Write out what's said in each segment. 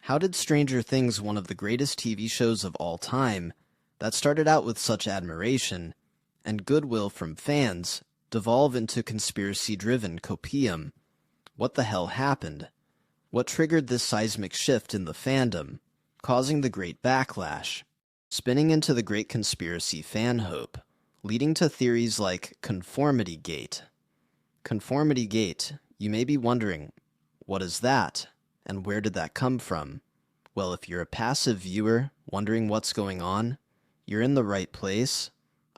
How did Stranger Things, one of the greatest TV shows of all time, that started out with such admiration and goodwill from fans, devolve into conspiracy-driven copium? What the hell happened? What triggered this seismic shift in the fandom, causing the great backlash, spinning into the great conspiracy fan hope, leading to theories like Conformity Gate? Conformity Gate, you may be wondering, what is that, and where did that come from? Well, if you're a passive viewer wondering what's going on, you're in the right place.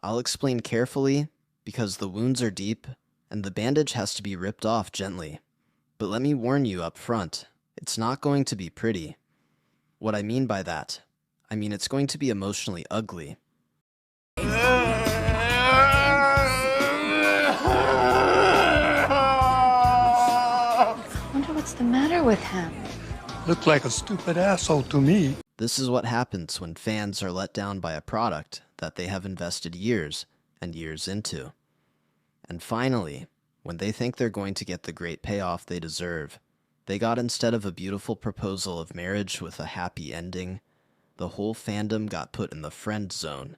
I'll explain carefully, because the wounds are deep, and the bandage has to be ripped off gently. But let me warn you up front, it's not going to be pretty. What I mean by that, I mean it's going to be emotionally ugly. What's the matter with him? Looked like a stupid asshole to me. This is what happens when fans are let down by a product that they have invested years and years into. And finally, when they think they're going to get the great payoff they deserve, they got, instead of a beautiful proposal of marriage with a happy ending, the whole fandom got put in the friend zone.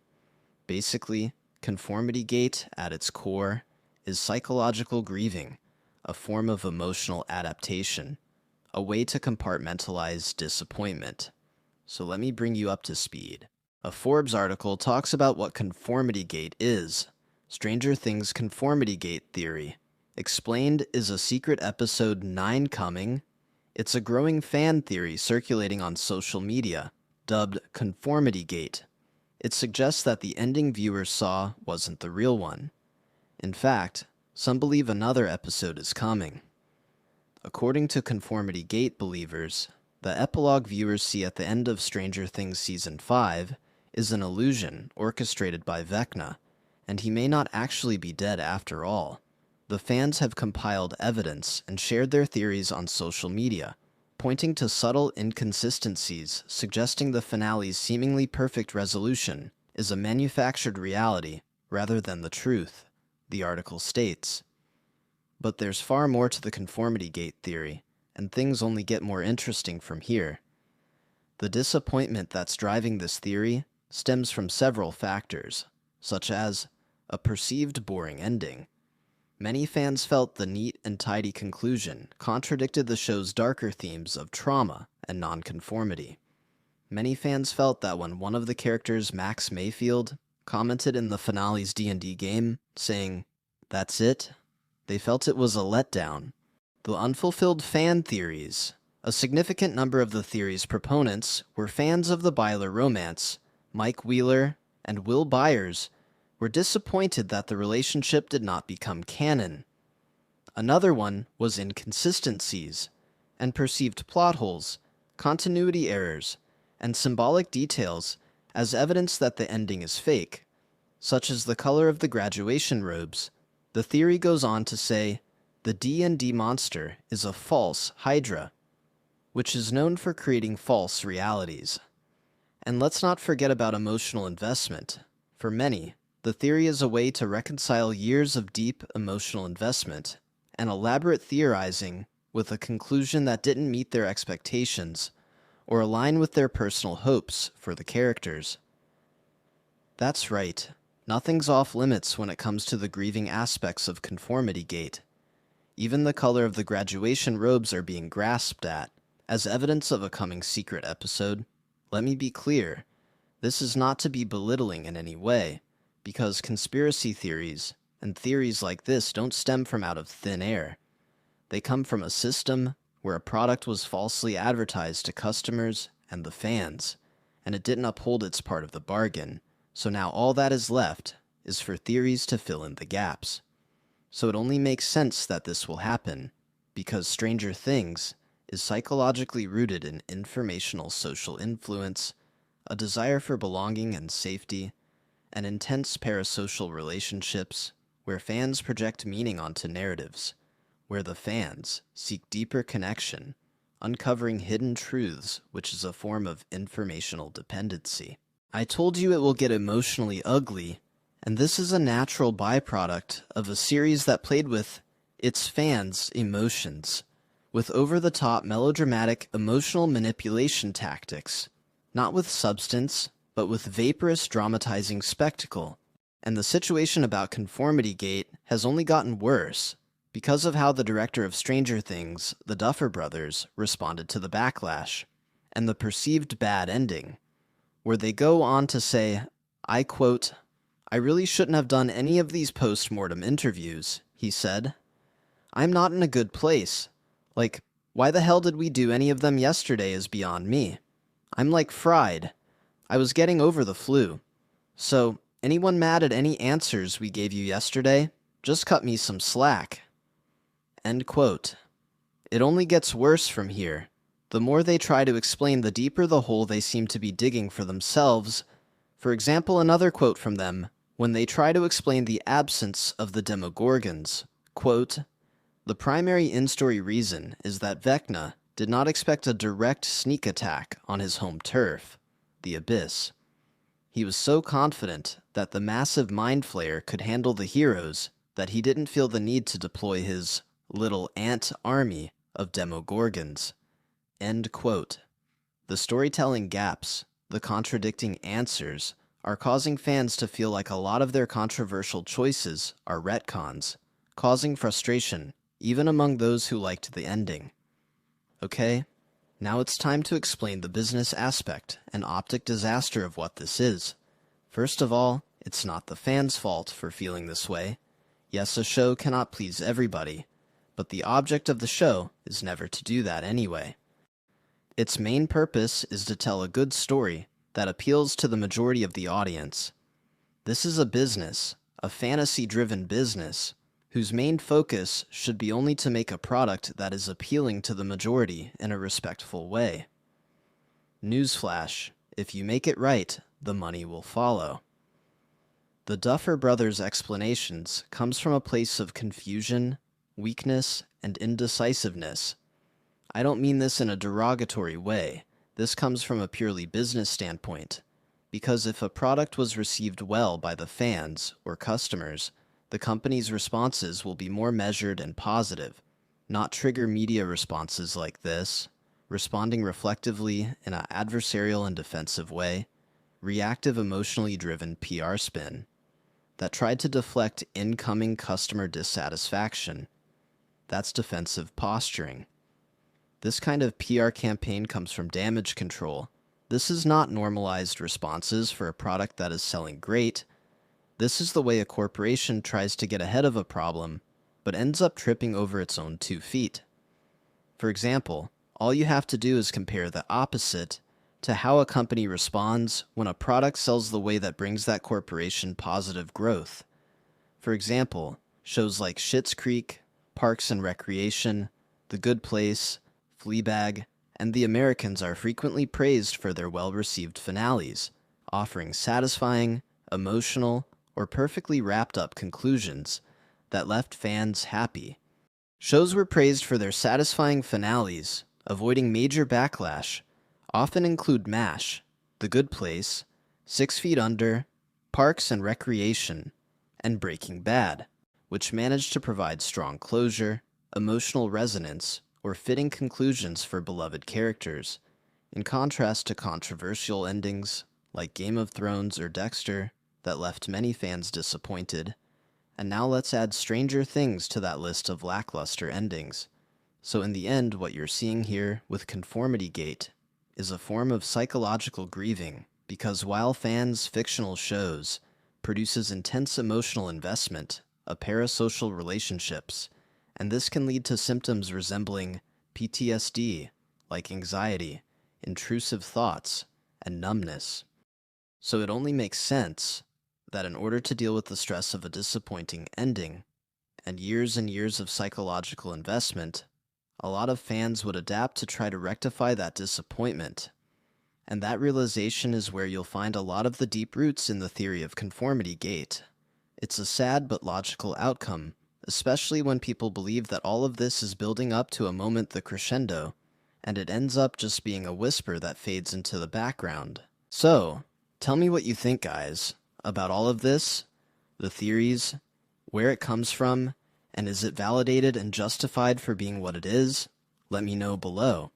Basically, Conformity Gate, at its core, is psychological grieving, a form of emotional adaptation, a way to compartmentalize disappointment. So let me bring you up to speed. A Forbes article talks about what Conformity Gate is. Stranger Things Conformity Gate theory. Explained, is a secret episode 9 coming? It's a growing fan theory circulating on social media, dubbed Conformity Gate. It suggests that the ending viewers saw wasn't the real one. In fact, some believe another episode is coming. According to Conformity Gate believers, the epilogue viewers see at the end of Stranger Things Season 5 is an illusion orchestrated by Vecna, and he may not actually be dead after all. The fans have compiled evidence and shared their theories on social media, pointing to subtle inconsistencies suggesting the finale's seemingly perfect resolution is a manufactured reality rather than the truth, the article states. But there's far more to the Conformity Gate theory, and things only get more interesting from here. The disappointment that's driving this theory stems from several factors, such as a perceived boring ending. Many fans felt the neat and tidy conclusion contradicted the show's darker themes of trauma and nonconformity. Many fans felt that when one of the characters, Max Mayfield, commented in the finale's D&D game, saying, "That's it," they felt it was a letdown. The unfulfilled fan theories. A significant number of the theory's proponents were fans of the Byler romance. Mike Wheeler and Will Byers were disappointed that the relationship did not become canon. Another one was inconsistencies and perceived plot holes, continuity errors, and symbolic details as evidence that the ending is fake, such as the color of the graduation robes. The theory goes on to say, the D&D monster is a false Hydra, which is known for creating false realities. And let's not forget about emotional investment. For many, the theory is a way to reconcile years of deep emotional investment and elaborate theorizing with a conclusion that didn't meet their expectations or align with their personal hopes for the characters. That's right, nothing's off limits when it comes to the grieving aspects of Conformity Gate. Even the color of the graduation robes are being grasped at as evidence of a coming secret episode. Let me be clear, this is not to be belittling in any way, because conspiracy theories and theories like this don't stem from out of thin air. They come from a system where a product was falsely advertised to customers and the fans, and it didn't uphold its part of the bargain, so now all that is left is for theories to fill in the gaps. So it only makes sense that this will happen, because Stranger Things is psychologically rooted in informational social influence, a desire for belonging and safety, and intense parasocial relationships where fans project meaning onto narratives, where the fans seek deeper connection, uncovering hidden truths, which is a form of informational dependency. I told you it will get emotionally ugly, and this is a natural byproduct of a series that played with its fans' emotions. with over-the-top melodramatic emotional manipulation tactics, not with substance, but with vaporous dramatizing spectacle. And the situation about Conformity Gate has only gotten worse because of how the director of Stranger Things, the Duffer Brothers, responded to the backlash, and the perceived bad ending, where they go on to say, I quote, "I really shouldn't have done any of these post-mortem interviews," he said. "I'm not in a good place. Like, why the hell did we do any of them yesterday is beyond me. I'm like fried. I was getting over the flu. So, anyone mad at any answers we gave you yesterday? Just cut me some slack." End quote. It only gets worse from here. The more they try to explain, the deeper the hole they seem to be digging for themselves. For example, another quote from them, when they try to explain the absence of the Demogorgons. Quote, "The primary in-story reason is that Vecna did not expect a direct sneak attack on his home turf, the Abyss. He was so confident that the massive Mind Flayer could handle the heroes that he didn't feel the need to deploy his little ant army of Demogorgons." End quote. The storytelling gaps, the contradicting answers, are causing fans to feel like a lot of their controversial choices are retcons, causing frustration even among those who liked the ending. Okay, now it's time to explain the business aspect and optic disaster of what this is. First of all, it's not the fans' fault for feeling this way. Yes, a show cannot please everybody, but the object of the show is never to do that anyway. Its main purpose is to tell a good story that appeals to the majority of the audience. This is a business, a fantasy-driven business, whose main focus should be only to make a product that is appealing to the majority in a respectful way. Newsflash, if you make it right, the money will follow. The Duffer Brothers' explanations comes from a place of confusion, weakness, and indecisiveness. I don't mean this in a derogatory way. This comes from a purely business standpoint. Because if a product was received well by the fans or customers, the company's responses will be more measured and positive, not trigger media responses like this, responding reflectively in an adversarial and defensive way, reactive emotionally driven PR spin that tried to deflect incoming customer dissatisfaction. That's defensive posturing. This kind of PR campaign comes from damage control. This is not normalized responses for a product that is selling great. This is the way a corporation tries to get ahead of a problem, but ends up tripping over its own 2 feet. For example, all you have to do is compare the opposite to how a company responds when a product sells the way that brings that corporation positive growth. For example, shows like Schitt's Creek, Parks and Recreation, The Good Place, Fleabag, and The Americans are frequently praised for their well-received finales, offering satisfying, emotional, or perfectly wrapped-up conclusions that left fans happy. Shows were praised for their satisfying finales, avoiding major backlash, often include MASH, The Good Place, 6 Feet Under, Parks and Recreation, and Breaking Bad, which managed to provide strong closure, emotional resonance, or fitting conclusions for beloved characters, in contrast to controversial endings like Game of Thrones or Dexter that left many fans disappointed. And now let's add Stranger Things to that list of lackluster endings. So in the end, what you're seeing here with Conformity Gate is a form of psychological grieving, because while fans' fictional shows produces intense emotional investment of parasocial relationships, and this can lead to symptoms resembling PTSD, like anxiety, intrusive thoughts, and numbness. So it only makes sense that in order to deal with the stress of a disappointing ending, and years of psychological investment, a lot of fans would adapt to try to rectify that disappointment. And that realization is where you'll find a lot of the deep roots in the theory of Conformity Gate. It's a sad but logical outcome, especially when people believe that all of this is building up to a moment, the crescendo, and it ends up just being a whisper that fades into the background. So, tell me what you think, guys, about all of this, the theories, where it comes from, and is it validated and justified for being what it is, Let me know below.